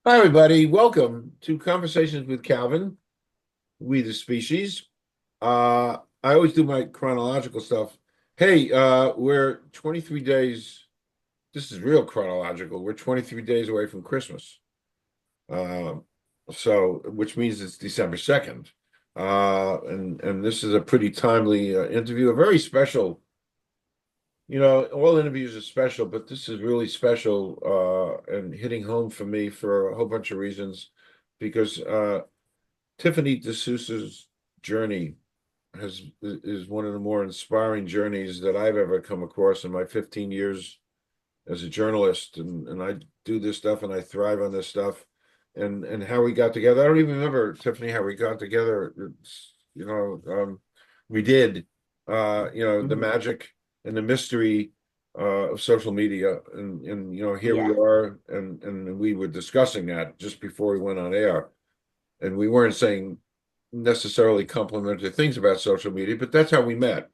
Hi, everybody. Welcome to Conversations with Calvin, We the Species. I always do my chronological stuff. Hey, we're 23 days. This is real chronological. We're 23 days away from Christmas. Um, so, which means it's December 2nd. And this is a pretty timely interview, a very special. All interviews are special, but this is really special and hitting home for me for a whole bunch of reasons because Tiffany DeSousa's journey is one of the more inspiring journeys that I've ever come across in my 15 years as a journalist, and I do this stuff and I thrive on this stuff, and how we got together. I don't even remember, Tiffany, how we got together. We did, the Mhm. magic and the mystery of social media, and here we Yeah. are, and we were discussing that just before we went on air, and we weren't saying necessarily complimentary things about social media, but that's how we met.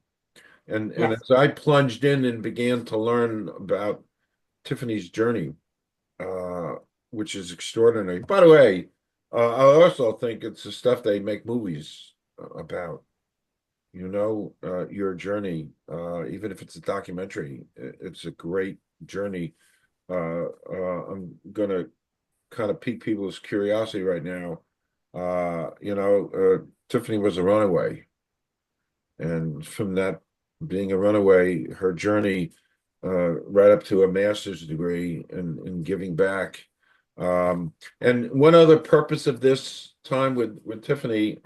And Yes. as I plunged in and began to learn about Tiffany's journey, uh, which is extraordinary. By the way, I also think it's the stuff they make movies about. Your journey, even if it's a documentary, it's a great journey. I'm gonna kind of pique people's curiosity right now. Tiffany was a runaway, and from that being a runaway, her journey right up to a master's degree and giving back. And one other purpose of this time with Tiffany,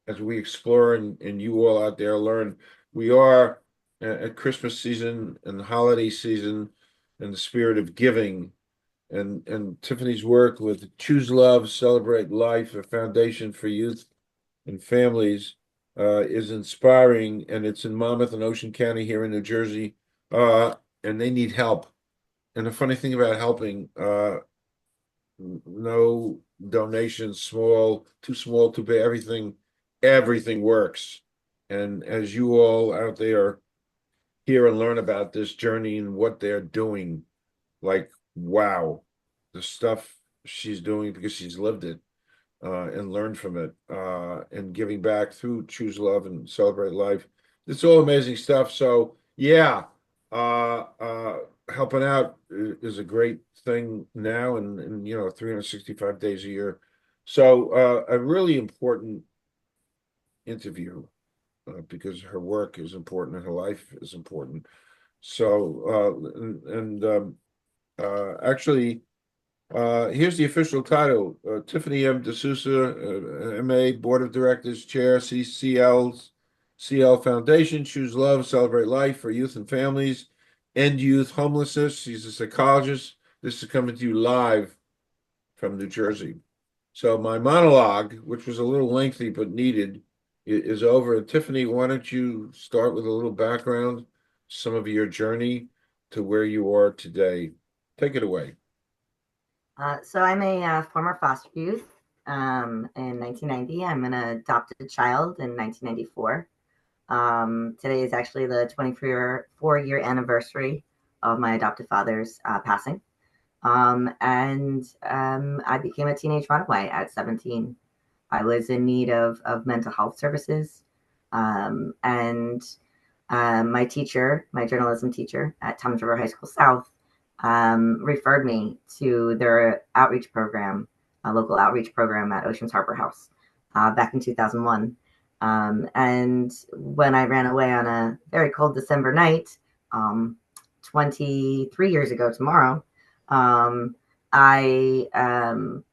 as we explore and you all out there learn, we are at Christmas season and holiday season in the spirit of giving. And Tiffany's work with Choose Love, Celebrate Life, a foundation for youth and families is inspiring, and it's in Monmouth and Ocean County here in New Jersey, and they need help. And the funny thing about helping, no donations, too small, too big, everything works. And as you all out there hear and learn about this journey and what they're doing, like, wow, the stuff she's doing because she's lived it and learn from it and giving back through Choose Love and Celebrate Life. It's all amazing stuff. So yeah, helping out is a great thing now, and 365 days a year. So a really important interview because her work is important and her life is important. So actually. Here's the official title. Tiffany M. D'Souza, MA, Board of Directors, Chair, CL Foundation, Choose Love, Celebrate Life for Youth and Families, End Youth Homelessness. She's a psychologist. This is coming to you live from New Jersey. So my monologue, which was a little lengthy but needed, is over. And Tiffany, why don't you start with a little background, some of your journey to where you are today? Take it away. So I'm a former foster youth in 1990. I'm an adopted child in 1994. Today is actually the 24-year anniversary of my adopted father's passing. And I became a teenage runaway at 17. I was in need of mental health services. And my teacher, my journalism teacher at Thomas River High School South, referred me to their outreach program, a local outreach program at Oceans Harbor House back in 2001. And when I ran away on a very cold December night, um, 23 years ago tomorrow, um, I um,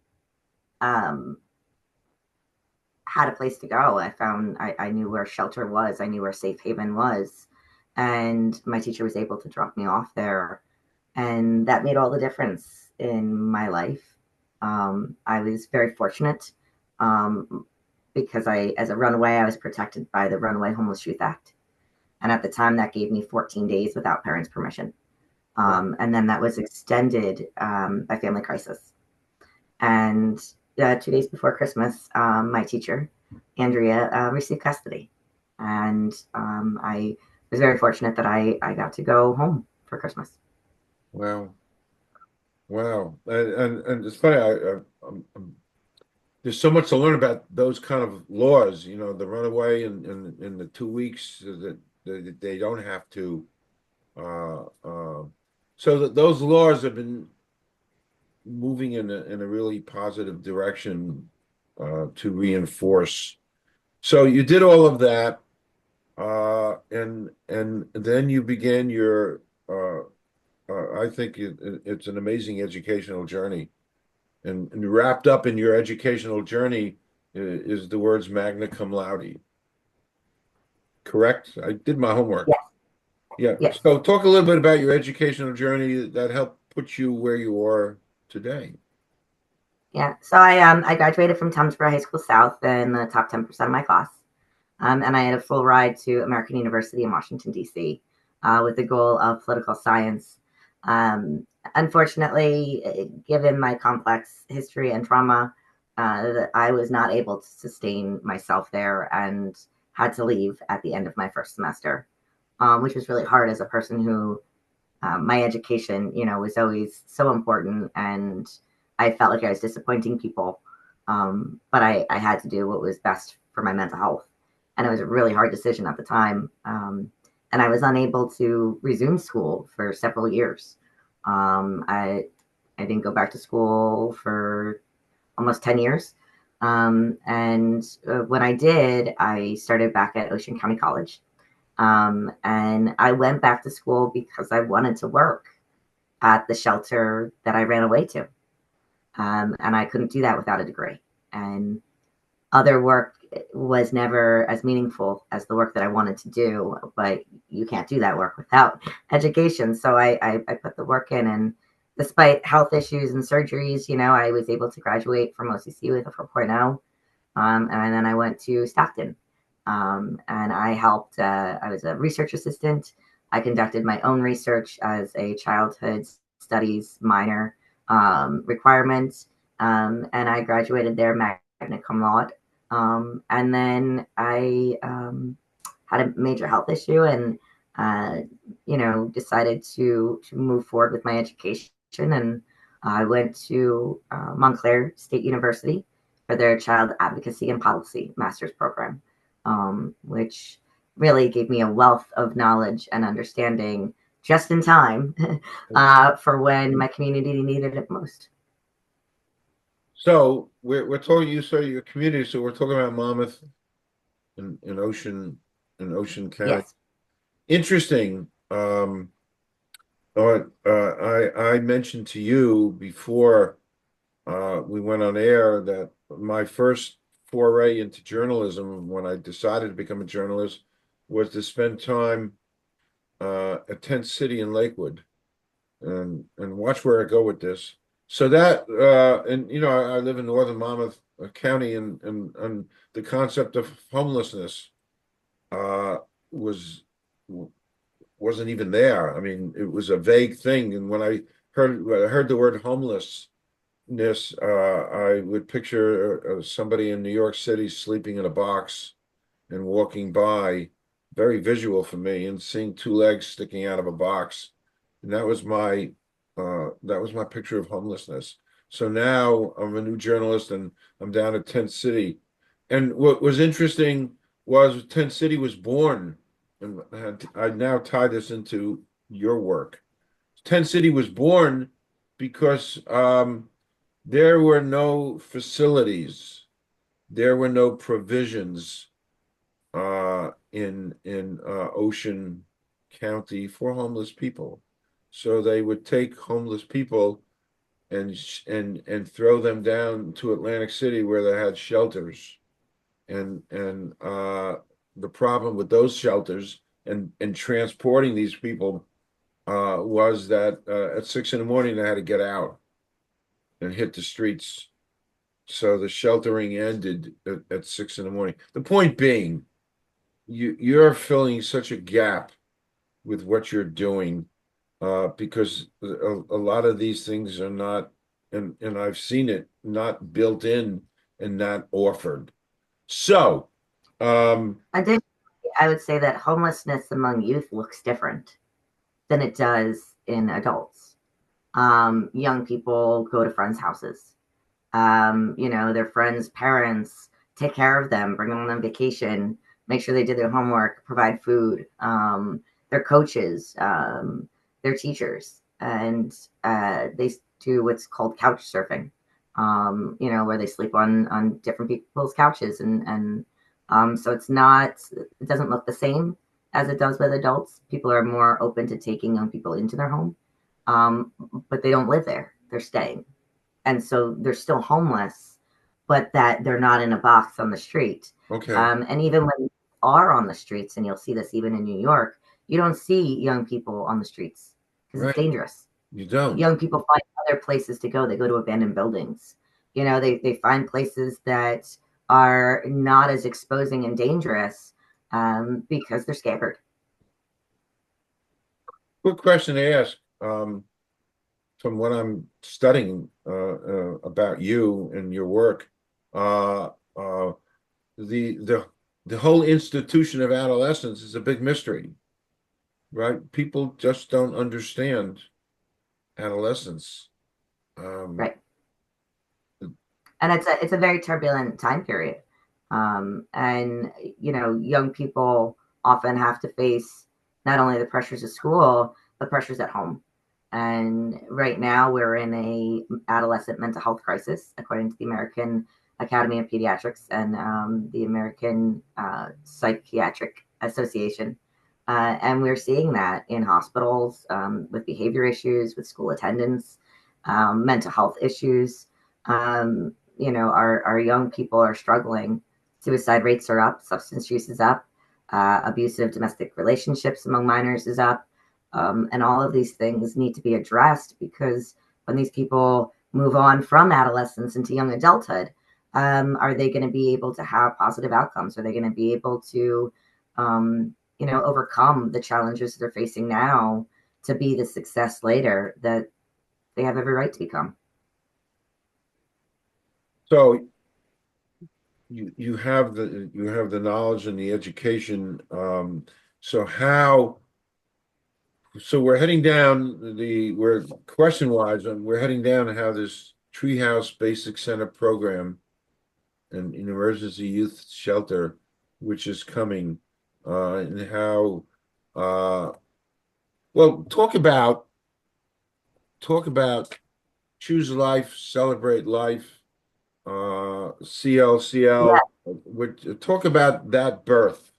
had a place to go. I knew where shelter was. I knew where safe haven was. And my teacher was able to drop me off there. And that made all the difference in my life. I was very fortunate because as a runaway, I was protected by the Runaway Homeless Youth Act. And at the time, that gave me 14 days without parents' permission. And then that was extended by family crisis. And 2 days before Christmas, my teacher, Andrea, received custody. And I was very fortunate that I got to go home for Christmas. Well. Wow. And it's funny, there's so much to learn about those kind of laws, the runaway and the 2 weeks that they don't have to. So that those laws have been moving in a really positive direction to reinforce. So you did all of that, and then you began your. I think it's an amazing educational journey, and wrapped up in your educational journey is the words magna cum laude. Correct? I did my homework. Yes, Yeah. yes. So talk a little bit about your educational journey that helped put you where you are today. Yeah. So I graduated from Townsboro High School South in the top 10% of my class. And I had a full ride to American University in Washington, D.C., with the goal of political science. Um, Unfortunately, given my complex history and trauma, I was not able to sustain myself there and had to leave at the end of my first semester, which was really hard as a person who my education, was always so important, and I felt like I was disappointing people. But I had to do what was best for my mental health, and it was a really hard decision at the time. And I was unable to resume school for several years. I didn't go back to school for almost 10 years. And when I did, I started back at Ocean County College, and I went back to school because I wanted to work at the shelter that I ran away to. And I couldn't do that without a degree. And other work was never as meaningful as the work that I wanted to do, but you can't do that work without education. So I put the work in, and despite health issues and surgeries, I was able to graduate from OCC with a 4.0. And then I went to Stockton, and I helped. I was a research assistant. I conducted my own research as a childhood studies minor requirement, and I graduated there magna cum laude. And then I had a major health issue, and decided to move forward with my education. And I went to Montclair State University for their Child Advocacy and Policy Master's Program, which really gave me a wealth of knowledge and understanding just in time for when my community needed it most. So we're talking you say your community, so we're talking about Monmouth and Ocean County. Yes. Interesting. I mentioned to you before we went on air that my first foray into journalism when I decided to become a journalist was to spend time at Tent City in Lakewood and watch where I go with this. So that and I live in northern Monmouth County and the concept of homelessness uh was wasn't even there. I mean, it was a vague thing. And when I heard the word homelessness, I would picture somebody in New York City sleeping in a box and walking by, very visual for me, and seeing two legs sticking out of a box. And that was my picture of homelessness. So now I'm a new journalist and I'm down at Tent City. And what was interesting was Tent City was born, and I now tie this into your work. Tent City was born because there were no facilities, there were no provisions in Ocean County for homeless people. So they would take homeless people and throw them down to Atlantic City where they had shelters. And the problem with those shelters and transporting these people was that at 6 in the morning they had to get out and hit the streets. So the sheltering ended at 6 in the morning. The point being, you're filling such a gap with what you're doing because a lot of these things are not, and I've seen it, not built in and not offered. So, Additionally, I would say that homelessness among youth looks different than it does in adults. Young people go to friends' houses. Their friends' parents take care of them, bring them on vacation, make sure they did their homework, provide food. Their coaches, their teachers, and they do what's called couch surfing. Where they sleep on different people's couches, and so it doesn't look the same as it does with adults. People are more open to taking young people into their home, um, but they don't live there; they're staying, and so they're still homeless, but that they're not in a box on the street. Okay. And even when you are on the streets, and you'll see this even in New York, you don't see young people on the streets because it's Right. dangerous. You don't. Young people find other places to go. They go to abandoned buildings. They find places that are not as exposing and dangerous, because they're scared. Quick question to ask. From what I'm studying about you and your work, uh, uh, the the the whole institution of adolescence is a big mystery, right? People just don't understand adolescence. Um, Right. And it's a very turbulent time period. And young people often have to face not only the pressures of school but pressures at home. And right now we're in a adolescent mental health crisis, according to the American Academy of Pediatrics and the American Psychiatric Association. And we're seeing that in hospitals, with behavior issues, with school attendance, mental health issues. Our young people are struggling. Suicide rates are up, substance use is up, abusive domestic relationships among minors is up. And all of these things need to be addressed, because when these people move on from adolescence into young adulthood, are they going to be able to have positive outcomes? Are they going to be able to, overcome the challenges they're facing now to be the success later that they have every right to become? so you have the knowledge and the education. So how? So we're heading down we're question wise, and we're heading down to how this Treehouse Basic Center program and an emergency youth shelter, which is coming, and how, uh, well, talk about choose life, celebrate life, Yeah. CLCL. Talk about that birth,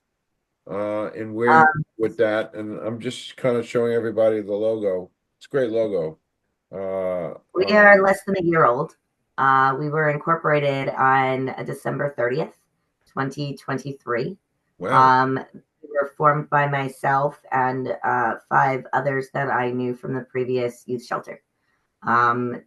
and where you Um, with that. And I'm just kind of showing everybody the logo. It's a great logo. Uh, we uh, are less than a year old. We were incorporated on December 30th, 2023. wow. We were formed by myself and five others that I knew from the previous youth shelter.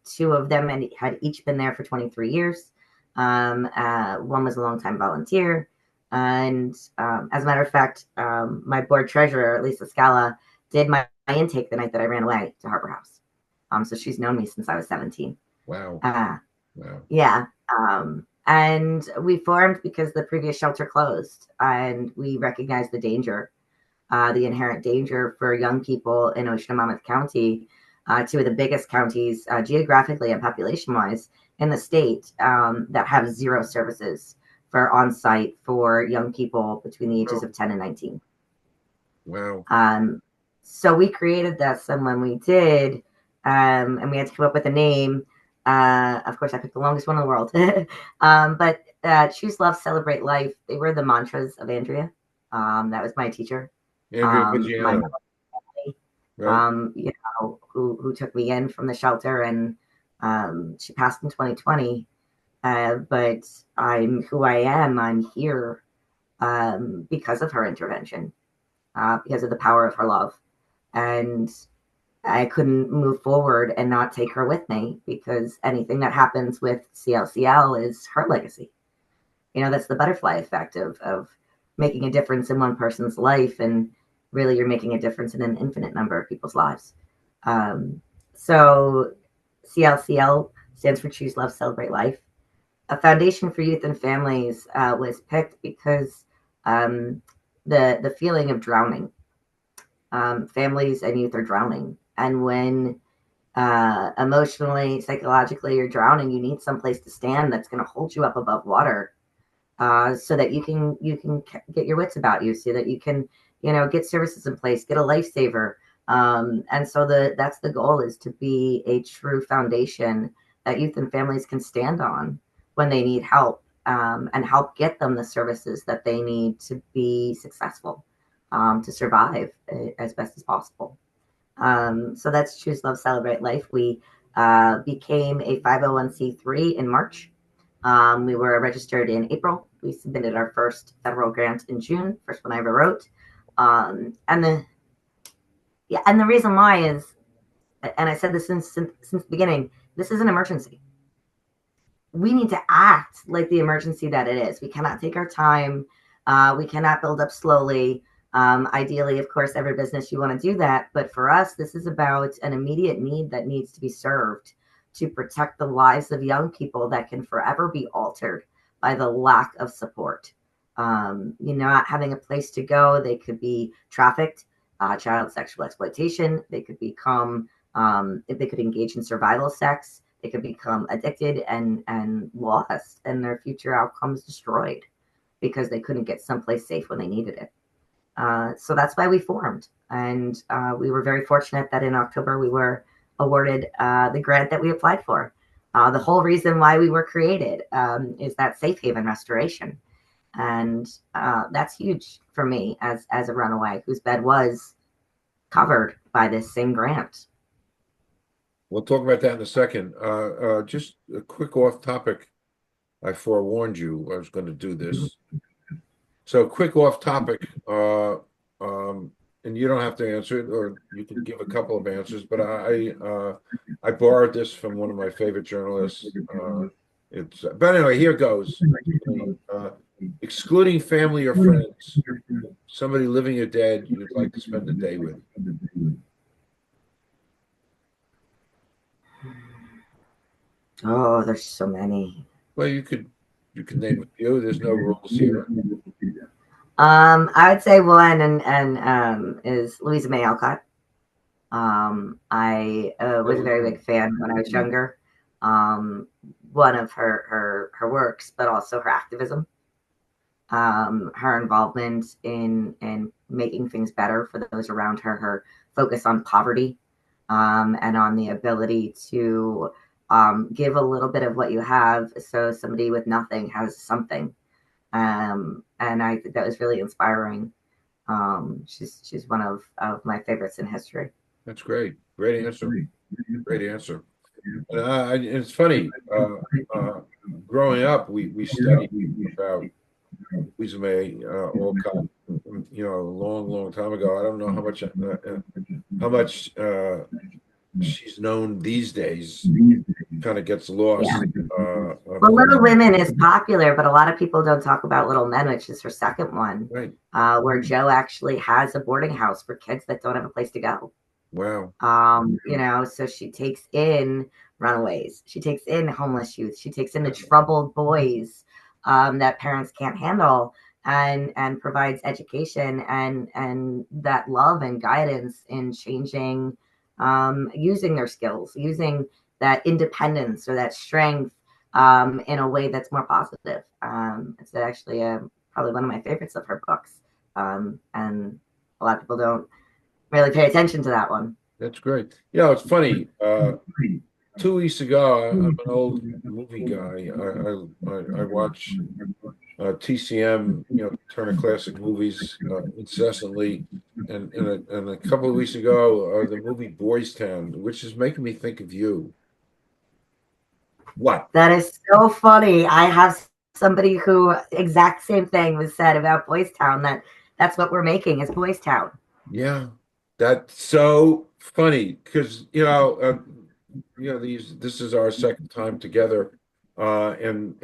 Two of them had each been there for 23 years. One was a longtime volunteer. And as a matter of fact, my board treasurer, Lisa Scala, did my intake the night that I ran away to Harbor House. So she's known me since I was 17. Wow. Uh, Wow. yeah. And we formed because the previous shelter closed, and we recognized the inherent danger for young people in Ocean County, two of the biggest counties geographically and population wise in the state, that have zero services for on site for young people between the ages of 10 and 19. Wow. Um, so we created this, and when we did, and we had to come up with a name. Of course, I picked the longest one in the world, but choose love, celebrate life. They were the mantras of Andrea. That was my teacher. Andrea My Viggiano, family, right? who took me in from the shelter, and she passed in 2020. But I'm who I am. I'm here because of her intervention, because of the power of her love. And I couldn't move forward and not take her with me, because anything that happens with CLCL is her legacy. That's the butterfly effect of making a difference in one person's life. And really, you're making a difference in an infinite number of people's lives. So CLCL stands for Choose Love, Celebrate Life. A foundation for youth and families was picked because the feeling of drowning, families and youth are drowning. And when emotionally, psychologically, you're drowning. You need some place to stand that's going to hold you up above water, so that you can get your wits about you, so that you can get services in place, get a lifesaver. And so that's the goal, is to be a true foundation that youth and families can stand on when they need help, and help get them the services that they need to be successful, to survive as best as possible. So that's Choose Love Celebrate Life. We became a 501c3 in March. We were registered in April. We submitted our first federal grant in June, first one I ever wrote. And the reason why is, and I said this since the beginning, this is an emergency. We need to act like the emergency that it is. We cannot take our time. We cannot build up slowly. Ideally, of course, every business you want to do that. But for us, this is about an immediate need that needs to be served to protect the lives of young people that can forever be altered by the lack of support. Not having a place to go. They could be trafficked, child sexual exploitation. They could become, if they could engage in survival sex, they could become addicted and lost, and their future outcomes destroyed because they couldn't get someplace safe when they needed it. So that's why we formed. And we were very fortunate that in October we were awarded the grant that we applied for. The whole reason why we were created is that safe haven restoration. And that's huge for me as a runaway whose bed was covered by this same grant. We'll talk about that in a second. Just a quick off topic. I forewarned you I was going to do this. So quick off topic, and you don't have to answer it, or you can give a couple of answers, but I borrowed this from one of my favorite journalists. But anyway, here goes. Excluding family or friends, somebody living or dead you'd like to spend the day with. Oh, there's so many. Well, you could name a few. There's no rules here. I would say one and is Louisa May Alcott. I was a very big fan when I was younger. One of her works, but also her activism, her involvement in making things better for those around her, her focus on poverty, and on the ability to give a little bit of what you have, so somebody with nothing has something. And I think that was really inspiring. She's one of my favorites in history. That's great. Great answer. Great answer. And it's funny. Growing up, we studied about Louisa May Alcott, a long time ago. I don't know how much she's known these days. Kind of gets lost. Yeah. Well, Little Women is popular, but a lot of people don't talk about Little Men, which is her second one, right? Where Jo actually has a boarding house for kids that don't have a place to go. Wow. So she takes in runaways, she takes in homeless youth, she takes in the troubled boys that parents can't handle, and provides education and that love and guidance in changing, using their skills, using that independence or that strength in a way that's more positive. It's actually probably one of my favorites of her books, and a lot of people don't really pay attention to that one. That's great. It's funny. 2 weeks ago, I'm an old movie guy. I watch TCM, Turner Classic Movies, incessantly. And a couple of weeks ago, the movie Boys Town, which is making me think of you. What? That is so funny. I have somebody who exact same thing was said about Boys Town, that's what we're making is Boys Town. Yeah, that's so funny because this is our second time together, and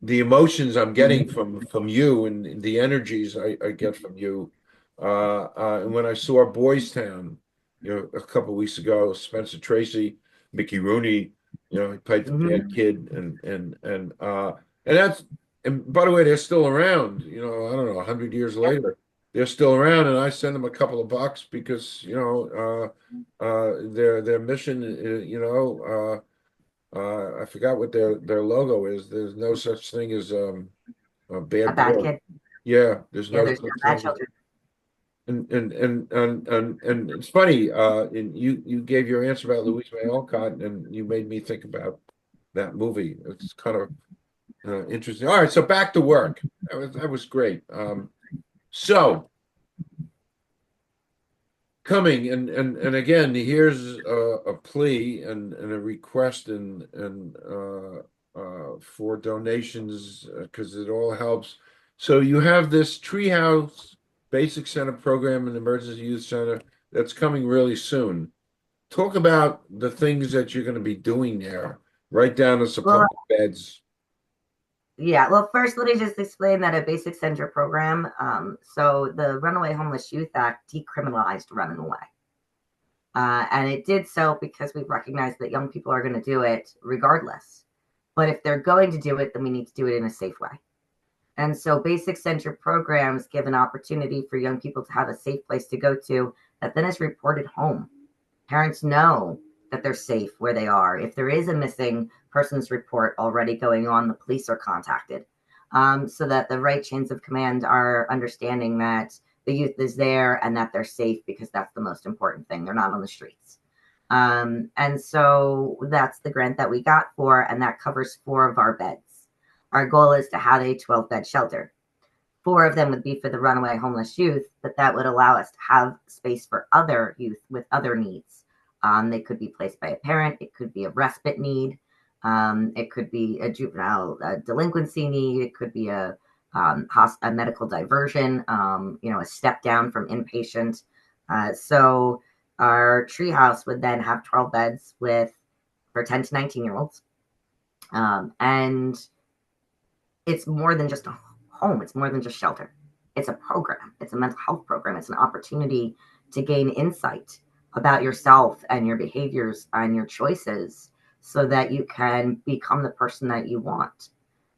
the emotions I'm getting from you and the energies I get from you, and when I saw Boys Town, a couple of weeks ago, Spencer Tracy, Mickey Rooney, he played the bad kid, and that's, and by the way, they're still around, I don't know, 100 years later. they're still around, and I send them a couple of bucks because their mission, I forgot what their logo is. There's no such thing as a A bad bad boy. kid. Yeah, there's Yeah, no there's no such bad thing. children. And it's funny, and you gave your answer about Louise May Alcott, and you made me think about that movie. It's kind of interesting. All right, so back to work. That was great. So coming and again, here's a plea and a request and for donations because it all helps. So you have this Treehouse Basic Center program and Emergency Youth Center that's coming really soon. Talk about the things that you're going to be doing there. Write down the supply Well, beds. yeah. Well, first, let me just explain that a basic center program. So the Runaway Homeless Youth Act decriminalized running away. And it did so because we recognize that young people are going to do it regardless. But if they're going to do it, then we need to do it in a safe way. And so basic center programs give an opportunity for young people to have a safe place to go to that then is reported home. Parents know that they're safe where they are. If there is a missing persons report already going on, the police are contacted, so that the right chains of command are understanding that the youth is there and that they're safe, because that's the most important thing. They're not on the streets. And so that's the grant that we got for, and that covers 4 of our beds. Our goal is to have a 12-bed shelter. 4 of them would be for the runaway homeless youth, but that would allow us to have space for other youth with other needs. They could be placed by a parent. It could be a respite need. It could be a juvenile delinquency need. It could be a medical diversion, a step down from inpatient. So our treehouse would then have 12 beds for 10 to 19-year-olds. And it's more than just a home. It's more than just shelter. It's a program. It's a mental health program. It's an opportunity to gain insight about yourself and your behaviors and your choices so that you can become the person that you want.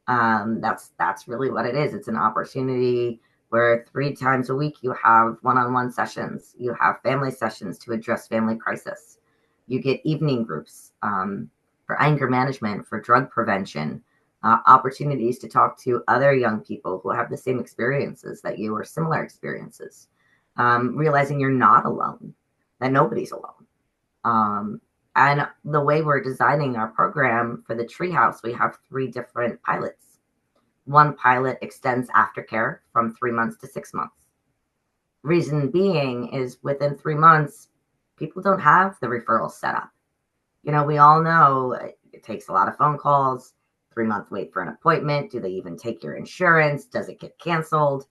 That's really what it is. It's an opportunity where 3 times a week you have one-on-one sessions. You have family sessions to address family crisis. You get evening groups for anger management, for drug prevention, opportunities to talk to other young people who have the same experiences that you, or similar experiences, realizing you're not alone, that nobody's alone. And the way we're designing our program for the treehouse, we have 3 different pilots. One pilot extends aftercare from 3 months to 6 months. Reason being is within 3 months, people don't have the referrals set up. We all know it takes a lot of phone calls, 3-month wait for an appointment. Do they even take your insurance? Does it get canceled?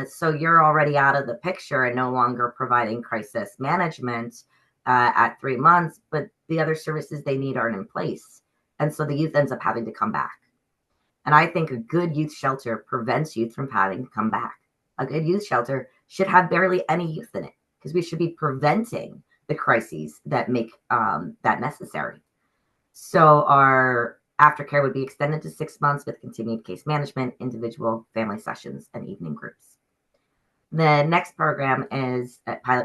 So you're already out of the picture and no longer providing crisis management at 3 months, but the other services they need aren't in place. And so the youth ends up having to come back. And I think a good youth shelter prevents youth from having to come back. A good youth shelter should have barely any youth in it, because we should be preventing the crises that make that necessary. So our aftercare would be extended to 6 months with continued case management, individual family sessions, and evening groups. The next pilot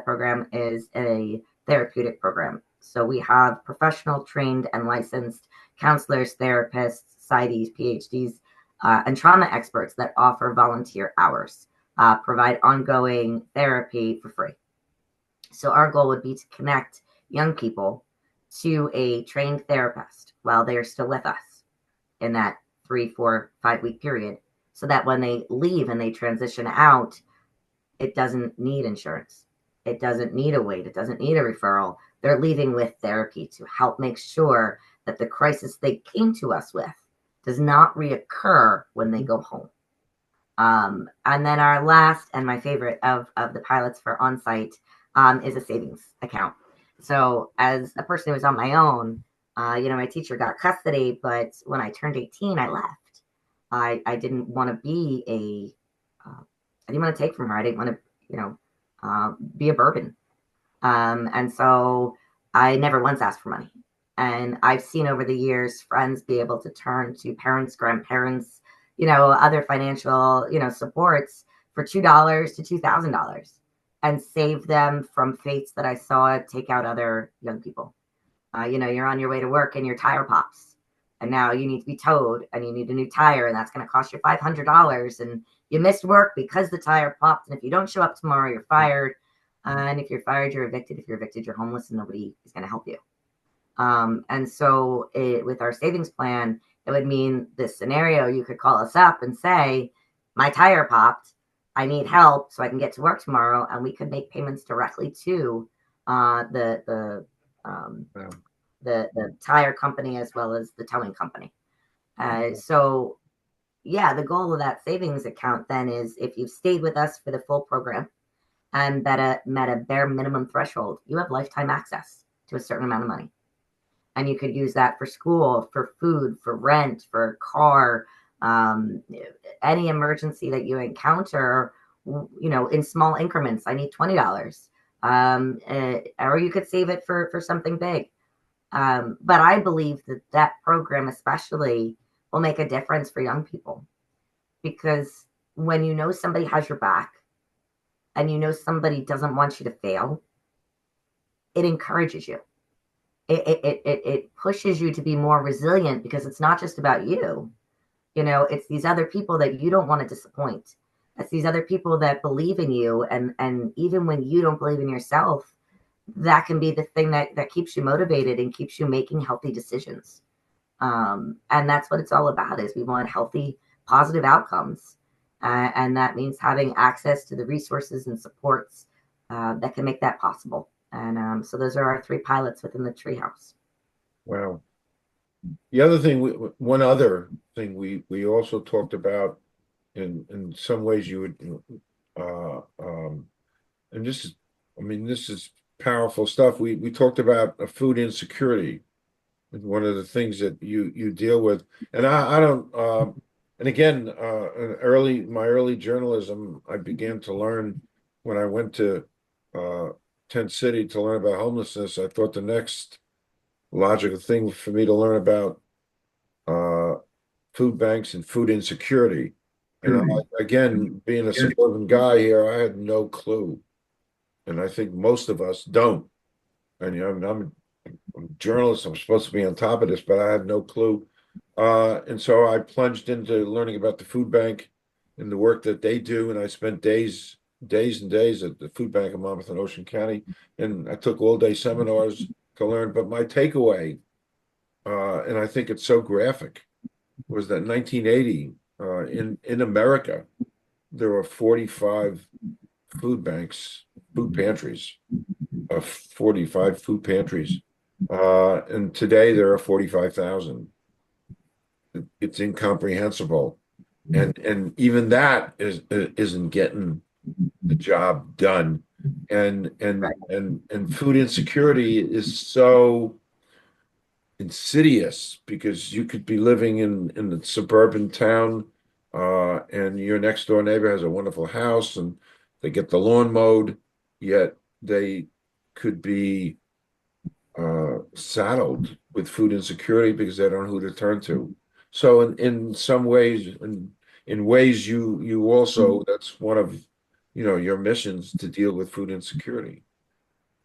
program is a therapeutic program. So we have professional, trained, and licensed counselors, therapists, PsyDs, PhDs, and trauma experts that offer volunteer hours, provide ongoing therapy for free. So our goal would be to connect young people to a trained therapist while they are still with us in that 3, 4, 5-week period, so that when they leave and they transition out, it doesn't need insurance. It doesn't need a wait. It doesn't need a referral. They're leaving with therapy to help make sure that the crisis they came to us with does not reoccur when they go home. And then our last and my favorite of the pilots for on-site is a savings account. So as a person who was on my own, my teacher got custody, but when I turned 18, I left. I didn't want to be I didn't want to take from her. I didn't want to, be a burden. And so I never once asked for money. And I've seen over the years friends be able to turn to parents, grandparents, other financial, supports for $2 to $2,000 and save them from fates that I saw take out other young people. You're on your way to work and your tire pops, and now you need to be towed and you need a new tire, and that's going to cost you $500, and you missed work because the tire popped. And if you don't show up tomorrow, you're fired. And if you're fired, you're evicted. If you're evicted, you're homeless, and nobody is going to help you. And so with our savings plan, it would mean this scenario. You could call us up and say, my tire popped. I need help so I can get to work tomorrow. And we could make payments directly to the tire company as well as the towing company. So yeah, the goal of that savings account then is, if you've stayed with us for the full program and met a bare minimum threshold, you have lifetime access to a certain amount of money. And you could use that for school, for food, for rent, for a car, any emergency that you encounter, in small increments. I need $20. Or you could save it for something big. But I believe that program especially will make a difference for young people, because when you know somebody has your back and you know somebody doesn't want you to fail, it encourages you. It pushes you to be more resilient, because it's not just about you. It's these other people that you don't want to disappoint. It's these other people that believe in you. And even when you don't believe in yourself, that can be the thing that keeps you motivated and keeps you making healthy decisions. And that's what it's all about, is we want healthy, positive outcomes. And that means having access to the resources and supports that can make that possible. And so those are our 3 pilots within the treehouse. Wow. One other thing we also talked about, in some ways you would, and this is powerful stuff. We talked about food insecurity. One of the things that you deal with, and I don't, and again, my early journalism, I began to learn when I went to Tent City to learn about homelessness. I thought the next logical thing for me to learn about food banks and food insecurity. And again, being a suburban guy here, I had no clue, and I think most of us don't. And I'm a journalist. I'm supposed to be on top of this, but I had no clue. And so I plunged into learning about the food bank and the work that they do. And I spent days and days at the food bank of Monmouth and Ocean County. And I took all day seminars to learn. But my takeaway, and I think it's so graphic, was that 1980 in America, there were 45 food banks, food pantries, 45 food pantries. And today there are 45,000. It's incomprehensible. And even that isn't getting the job done. And food insecurity is so insidious, because you could be living in the suburban town, and your next door neighbor has a wonderful house and they get the lawn mowed, yet they could be saddled with food insecurity because they don't know who to turn to. So in some ways, in ways you also, that's one of your missions, to deal with food insecurity.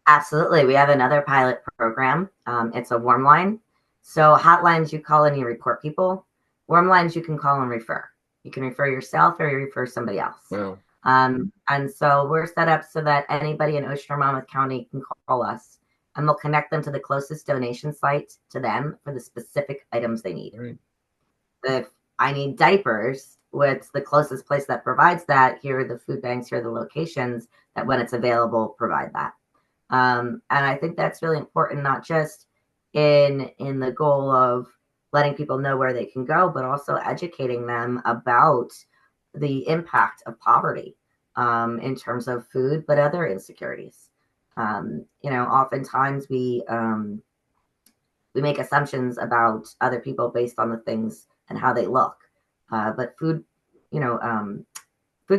Absolutely. We have another pilot program. It's a warm line. So hotlines you call and you report people. Warm lines you can call and refer. You can refer yourself or you refer somebody else. Wow. And so we're set up so that anybody in Ocean or Monmouth County can call us, and we'll connect them to the closest donation site to them for the specific items they need. Right. If I need diapers, what's the closest place that provides that? Here are the food banks, here are the locations that, when it's available, provide that. And I think that's really important, not just in the goal of letting people know where they can go, but also educating them about the impact of poverty in terms of food, but other insecurities. Oftentimes we make assumptions about other people based on the things and how they look. But food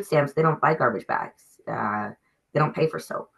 stamps, they don't buy garbage bags. They don't pay for soap.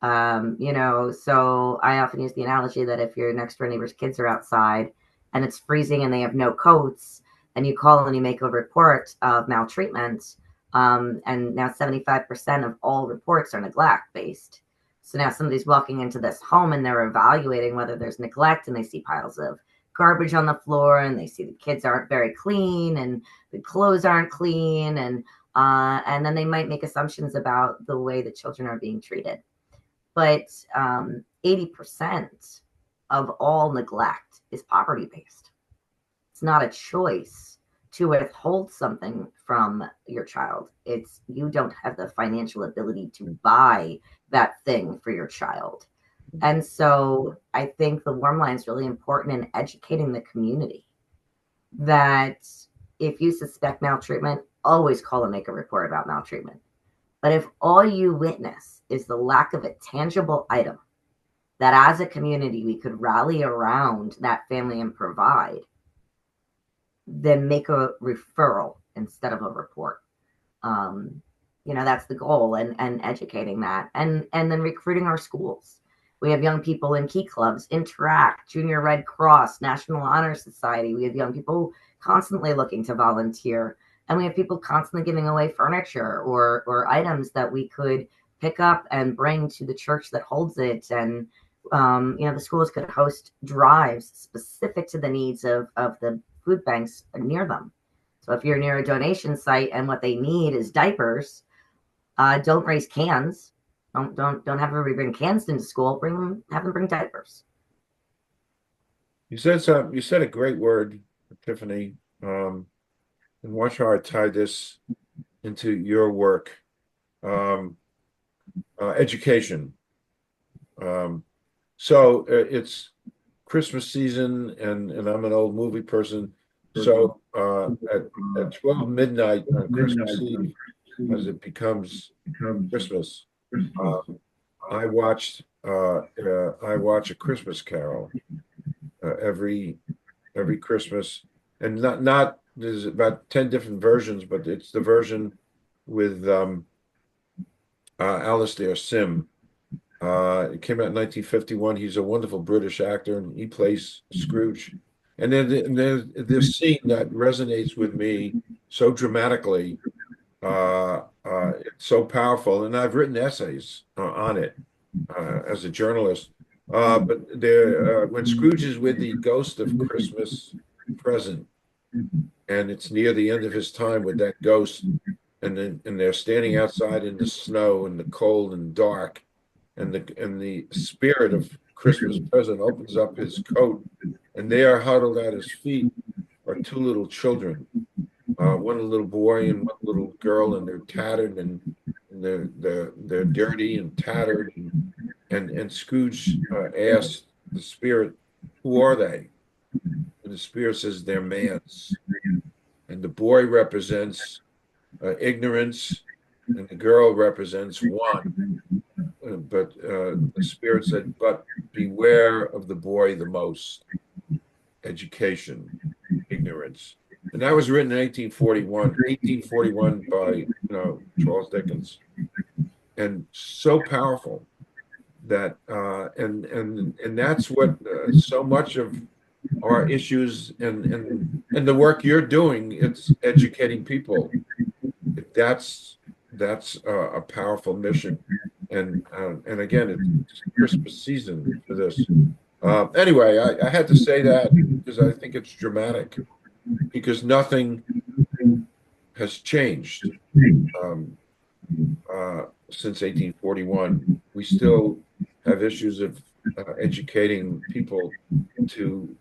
So I often use the analogy that if your next door neighbor's kids are outside and it's freezing and they have no coats, and you call and you make a report of maltreatment, And now 75% of all reports are neglect based. So now somebody's walking into this home and they're evaluating whether there's neglect, and they see piles of garbage on the floor, and they see the kids aren't very clean and the clothes aren't clean, and then they might make assumptions about the way the children are being treated. But 80% of all neglect is poverty based. It's not a choice to withhold something from your child. It's you don't have the financial ability to buy that thing for your child. And so I think the warm line is really important in educating the community that if you suspect maltreatment, always call and make a report about maltreatment. But if all you witness is the lack of a tangible item that as a community we could rally around that family and provide, then make a referral instead of a report. Um, that's the goal, and educating that, and then recruiting our schools. We have young people in key clubs, Interact, Junior Red Cross, National Honor Society. We have young people constantly looking to volunteer, and we have people constantly giving away furniture or items that we could pick up and bring to the church that holds it. And the schools could host drives specific to the needs of the food banks near them. So if you're near a donation site and what they need is diapers, don't raise cans. Don't have everybody bring cans into school. Have them bring diapers. You said something. You said a great word, Tiffany. And watch how I tie this into your work. Education. Um, it's Christmas season, and I'm an old movie person. So at 12 midnight on Christmas Eve, as it becomes Christmas, um, I watch a Christmas Carol every Christmas, and not there's about 10 different versions, but it's the version with Alistair Sim. It came out in 1951. He's a wonderful British actor, and he plays Scrooge. And then there's this scene that resonates with me so dramatically. It's so powerful, and I've written essays on it as a journalist. But there, when Scrooge is with the ghost of Christmas present, and it's near the end of his time with that ghost, and they're standing outside in the snow and the cold and dark, and the spirit of Christmas present opens up his coat, and there huddled at his feet are two little children, one little boy and one little girl, and they're tattered, and they're dirty and tattered, and Scrooge asked the spirit, "Who are they?" And the spirit says, "They're man's." And the boy represents ignorance, and the girl represents want. But the spirit said, "But beware of the boy the most, education, ignorance." And that was written in 1841 by Charles Dickens, and so powerful that and that's what so much of our issues and the work you're doing, it's educating people. That's a powerful mission, and again, it's Christmas season for this. Anyway, I had to say that because I think it's dramatic, because nothing has changed um, since 1841. We still have issues of educating people to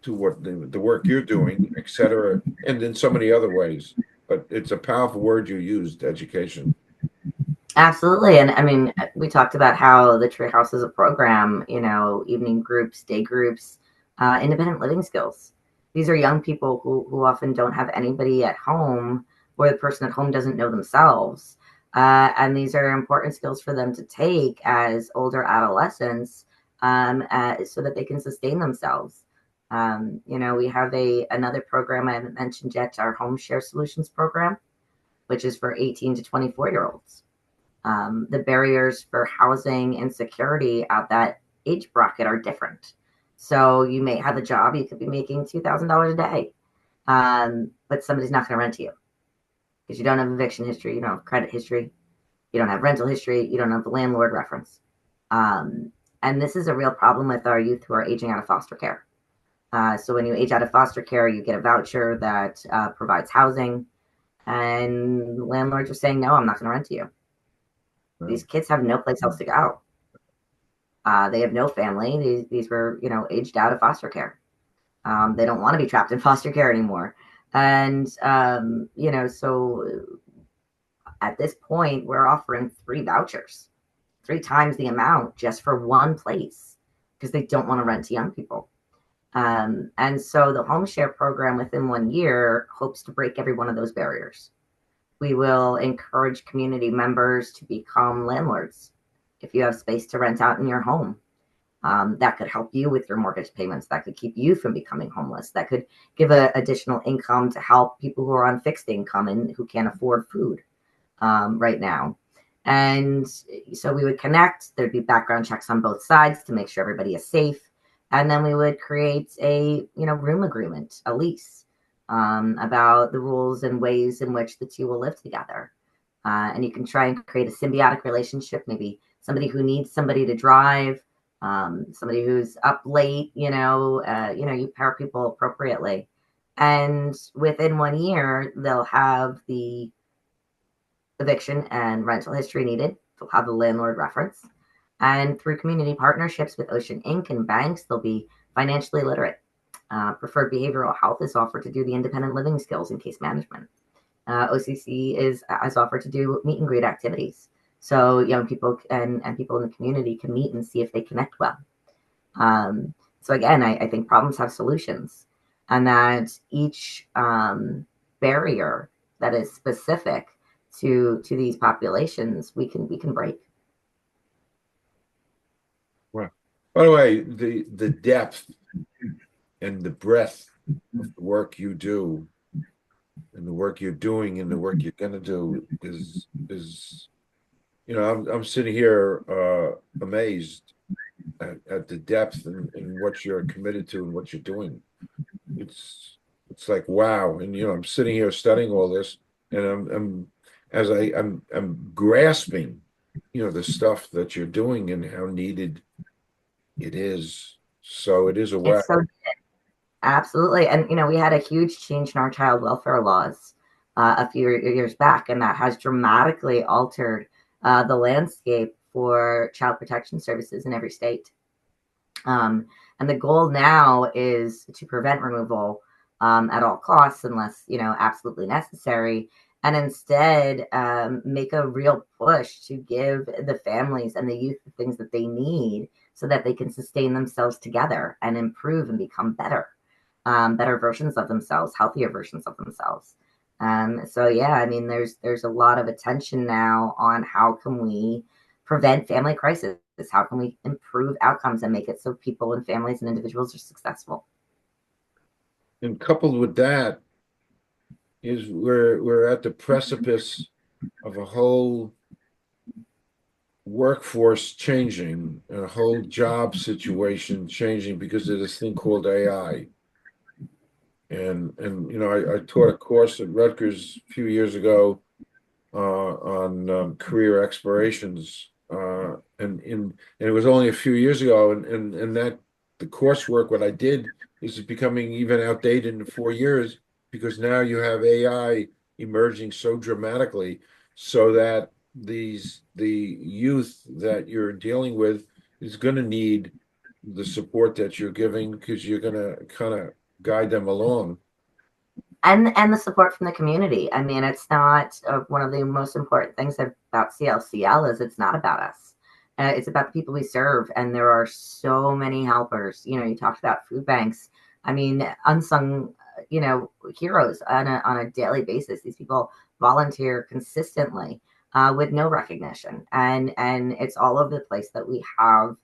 what the work you're doing, et cetera, and in so many other ways. But it's a powerful word you used, education. Absolutely. And I mean, we talked about how the Treehouse is a program, evening groups, day groups, independent living skills. These are young people who often don't have anybody at home, or the person at home doesn't know themselves. And these are important skills for them to take as older adolescents, so that they can sustain themselves. We have another program I haven't mentioned yet, our Home Share Solutions program, which is for 18 to 24-year-olds. The barriers for housing and security at that age bracket are different. So you may have a job, you could be making $2,000 a day, but somebody's not going to rent to you. because you don't have eviction history, you don't have credit history, you don't have rental history, you don't have the landlord reference. And this is a real problem with our youth who are aging out of foster care. So when you age out of foster care, you get a voucher that provides housing, and landlords are saying, no, I'm not going to rent to you. These kids have no place else to go. They have no family. These were, aged out of foster care. They don't want to be trapped in foster care anymore. And, so at this point, we're offering 3 vouchers, 3 times the amount just for one place because they don't want to rent to young people. And so the home share program within 1 year hopes to break every one of those barriers. We will encourage community members to become landlords. If you have space to rent out in your home, that could help you with your mortgage payments. That could keep you from becoming homeless. That could give additional income to help people who are on fixed income and who can't afford food right now. And so we would connect. There'd be background checks on both sides to make sure everybody is safe. And then we would create a room agreement, a lease, about the rules and ways in which the two will live together. And you can try and create a symbiotic relationship, maybe somebody who needs somebody to drive, somebody who's up late, you pair people appropriately. And within 1 year, they'll have the eviction and rental history needed. They'll have the landlord reference. And through community partnerships with Ocean Inc. and banks, they'll be financially literate. Preferred behavioral health is offered to do the independent living skills and case management. OCC is offered to do meet and greet activities. So young people and people in the community can meet and see if they connect well. So again, I think problems have solutions, and that each barrier that is specific to these populations, we can break. Wow. By the way, the depth and the breadth of the work you do and the work you're doing and the work you're gonna do is I'm sitting here amazed at the depth and what you're committed to and what you're doing. It's like wow. And I'm sitting here studying all this and I'm grasping, the stuff that you're doing and how needed it is. So it is a wow. It's so absolutely. And, we had a huge change in our child welfare laws a few years back, and that has dramatically altered the landscape for child protection services in every state. And the goal now is to prevent removal at all costs unless, absolutely necessary. And instead, make a real push to give the families and the youth the things that they need so that they can sustain themselves together and improve and become better. Better versions of themselves, healthier versions of themselves. So yeah, I mean, there's a lot of attention now on how can we prevent family crisis? How can we improve outcomes and make it so people and families and individuals are successful? And coupled with that is we're at the precipice of a whole workforce changing and a whole job situation changing because of this thing called AI. And I taught a course at Rutgers a few years ago on career explorations, and it was only a few years ago, and that the coursework what I did is becoming even outdated in 4 years because now you have AI emerging so dramatically, so that the youth that you're dealing with is going to need the support that you're giving because you're going to kind of guide them along. And the support from the community. I mean, it's not one of the most important things about CLCL is it's not about us. It's about the people we serve, and there are so many helpers. You talked about food banks. I mean, unsung, heroes on a daily basis. These people volunteer consistently with no recognition, and it's all over the place that we have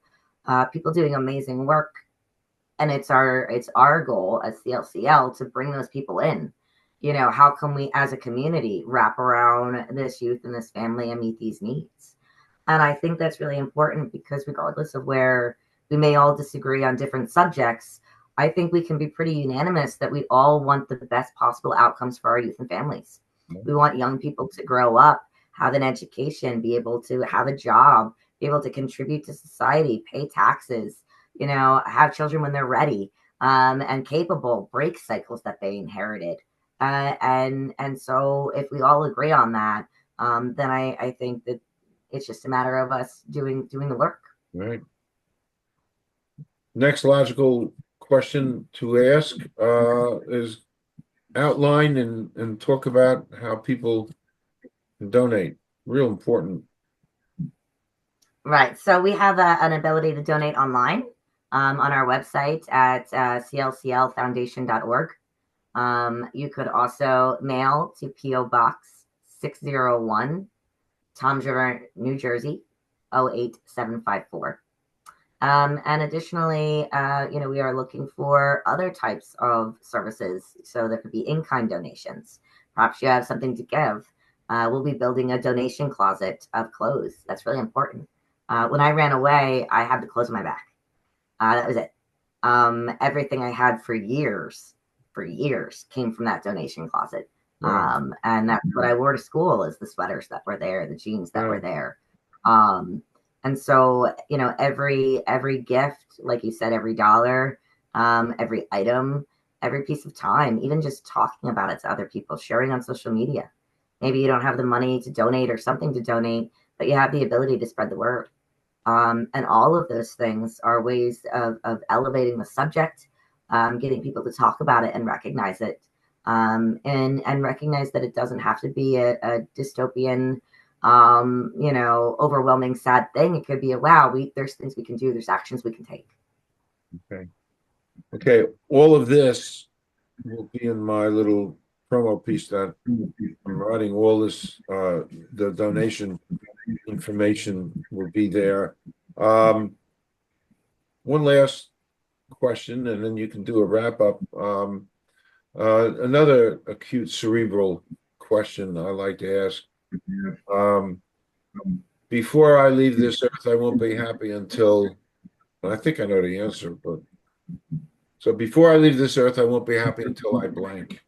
people doing amazing work. And it's our goal as CLCL to bring those people in. How can we as a community wrap around this youth and this family and meet these needs? And I think that's really important because regardless of where we may all disagree on different subjects, I think we can be pretty unanimous that we all want the best possible outcomes for our youth and families. We want young people to grow up, have an education, be able to have a job, be able to contribute to society, pay taxes, have children when they're ready, and capable, break cycles that they inherited. And so if we all agree on that, then I think that it's just a matter of us doing the work. Right. Next logical question to ask is outline and talk about how people can donate. Real important. Right. So we have an ability to donate online on our website at CLCLfoundation.org. You could also mail to P.O. Box 601, Toms River, New Jersey, 08754. And additionally, we are looking for other types of services. So there could be in-kind donations. Perhaps you have something to give. We'll be building a donation closet of clothes. That's really important. When I ran away, I had the clothes on my back. That was it. Everything I had for years came from that donation closet. Wow. And that's what I wore to school, is the sweaters that were there, the jeans that were there. And so, every gift, like you said, every dollar, every item, every piece of time, even just talking about it to other people, sharing on social media. Maybe you don't have the money to donate or something to donate, but you have the ability to spread the word. And all of those things are ways of elevating the subject, getting people to talk about it and recognize it, and recognize that it doesn't have to be a dystopian, overwhelming, sad thing. It could be there's things we can do. There's actions we can take. Okay. Okay. All of this will be in my little promo piece that I'm writing. All this, the donation information will be there. One last question, and then you can do a wrap up. Another acute cerebral question I like to ask. Before I leave this earth, I won't be happy until, I think I know the answer, but so before I leave this earth, I won't be happy until I blank.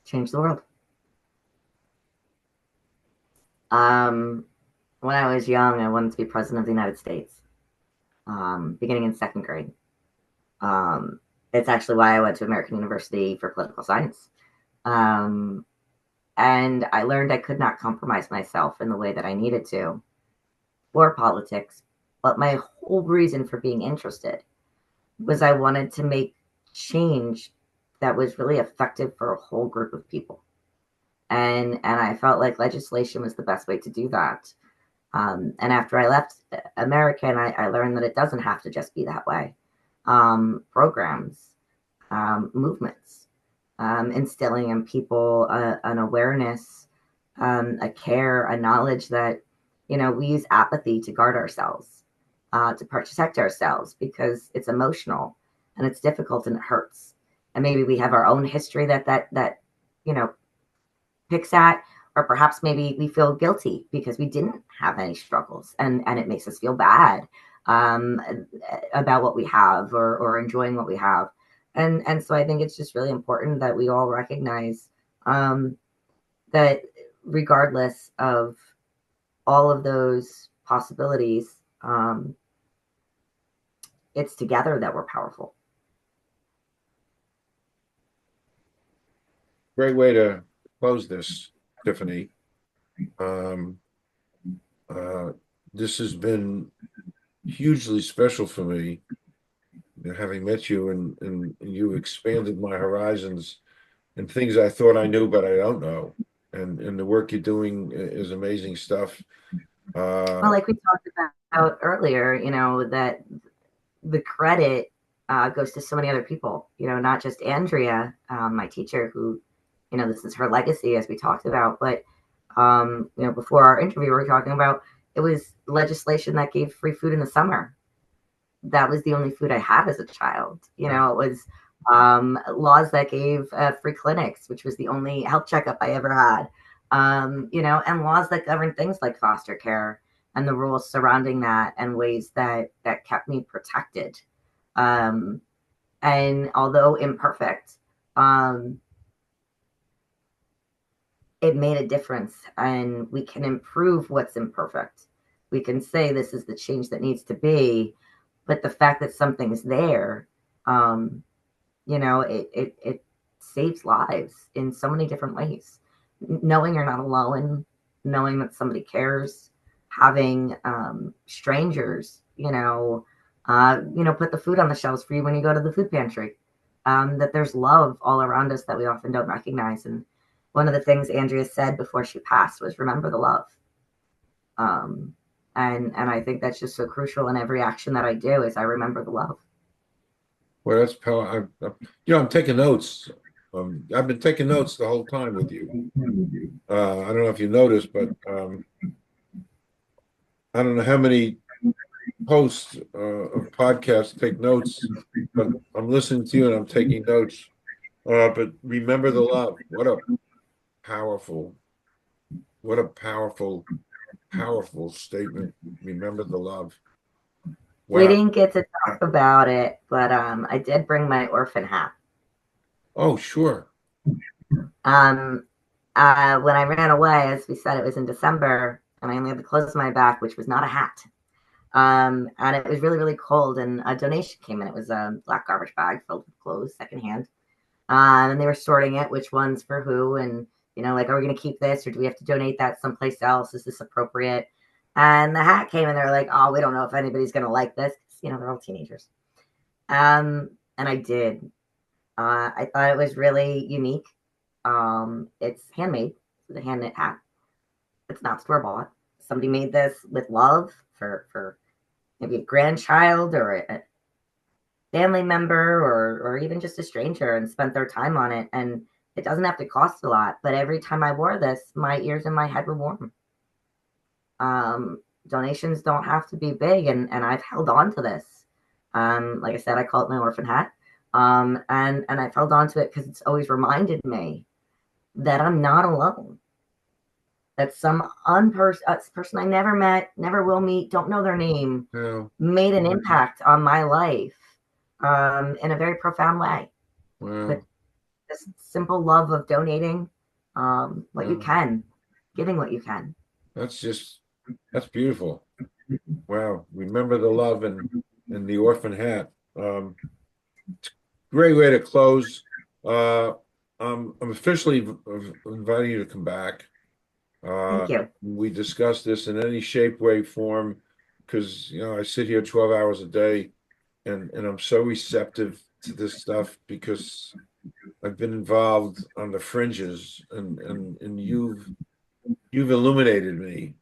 Change the world. When I was young, I wanted to be president of the United States, beginning in second grade. It's actually why I went to American University for political science. And I learned I could not compromise myself in the way that I needed to for politics. But my whole reason for being interested was I wanted to make change that was really effective for a whole group of people. And I felt like legislation was the best way to do that. And after I left America, I learned that it doesn't have to just be that way. Programs, movements, instilling in people an awareness, a care, a knowledge that, we use apathy to guard ourselves, to protect ourselves, because it's emotional and it's difficult and it hurts. And maybe we have our own history that picks at, or perhaps maybe we feel guilty because we didn't have any struggles, and it makes us feel bad about what we have, or enjoying what we have. And so I think it's just really important that we all recognize that regardless of all of those possibilities, it's together that we're powerful. Great way to close this, Tiffany. Um, this has been hugely special for me, having met you, and you expanded my horizons and things I thought I knew, but I don't know. And the work you're doing is amazing stuff. Well, like we talked about earlier, that the credit goes to so many other people, not just Andrea, my teacher, who, this is her legacy, as we talked about. But, before our interview, we were talking about, it was legislation that gave free food in the summer. That was the only food I had as a child. It was laws that gave free clinics, which was the only health checkup I ever had. And laws that govern things like foster care and the rules surrounding that, and ways that kept me protected. And although imperfect, um, it made a difference, and we can improve what's imperfect. We can say this is the change that needs to be, but the fact that something's there, um, it saves lives in so many different ways. Knowing you're not alone, knowing that somebody cares, having strangers, put the food on the shelves for you when you go to the food pantry. That there's love all around us that we often don't recognize. And one of the things Andrea said before she passed was, "Remember the love." Um, and I think that's just so crucial in every action that I do is I remember the love. Well, that's power. I'm taking notes. I've been taking notes the whole time with you. I don't know if you noticed, but I don't know how many hosts of podcasts take notes, but I'm listening to you and I'm taking notes. But remember the love. Powerful, what a powerful, powerful statement. Remember the love. We Wow. didn't get to talk about it, but I did bring my orphan hat. Oh, sure. Um, when I ran away, as we said, it was in December, and I only had the clothes on my back, which was not a hat. And it was really, really cold, and a donation came in. It was a black garbage bag filled with clothes, secondhand. And they were sorting it, which one's for who, and like, are we going to keep this, or do we have to donate that someplace else? Is this appropriate? And the hat came, and they're like, "Oh, we don't know if anybody's going to like this." They're all teenagers. And I did. I thought it was really unique. It's handmade. It's a hand knit hat. It's not store bought. Somebody made this with love for maybe a grandchild or a family member or even just a stranger, and spent their time on it. And it doesn't have to cost a lot, but every time I wore this, my ears and my head were warm. Donations don't have to be big, and I've held on to this. Like I said, I call it my orphan hat. And I've held on to it because it's always reminded me that I'm not alone. That some person I never met, never will meet, don't know their name, Yeah. made an impact on my life in a very profound way. With Wow. this simple love of donating what you can, giving what you can. That's beautiful. Wow. Remember the love and the orphan hat. Great way to close. Uh, I'm officially inviting you to come back. Thank you. We discuss this in any shape, way, form, because I sit here 12 hours a day and I'm so receptive to this stuff because I've been involved on the fringes and you've illuminated me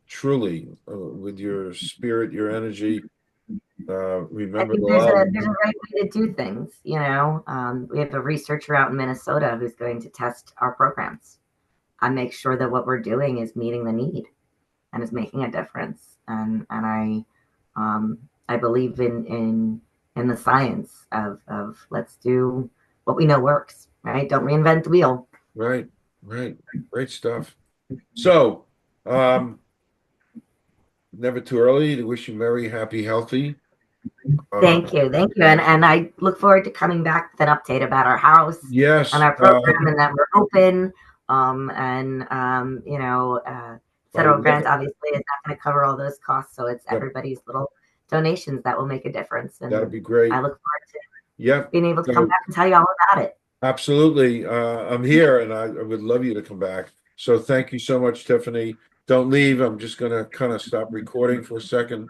truly with your spirit, your energy. I Remember think the there's love. a right way to do things. We have a researcher out in Minnesota who's going to test our programs and make sure that what we're doing is meeting the need and is making a difference. And I believe in the science of let's do what we know works. Right? Don't reinvent the wheel. Right, right. Great stuff. So, never too early to wish you merry, happy, healthy. Thank you, and I look forward to coming back with an update about our house and Yes, our program, and that we're open. And I would federal love grant it. obviously is not going to cover all those costs, so it's Yep, everybody's little donations that will make a difference. that'd And be I great. look forward to Yep. being able to come So back and tell you all about it. absolutely. I'm here and I would love you to come back. So thank you so much, Tiffany. Don't leave. I'm just gonna kind of stop recording for a second.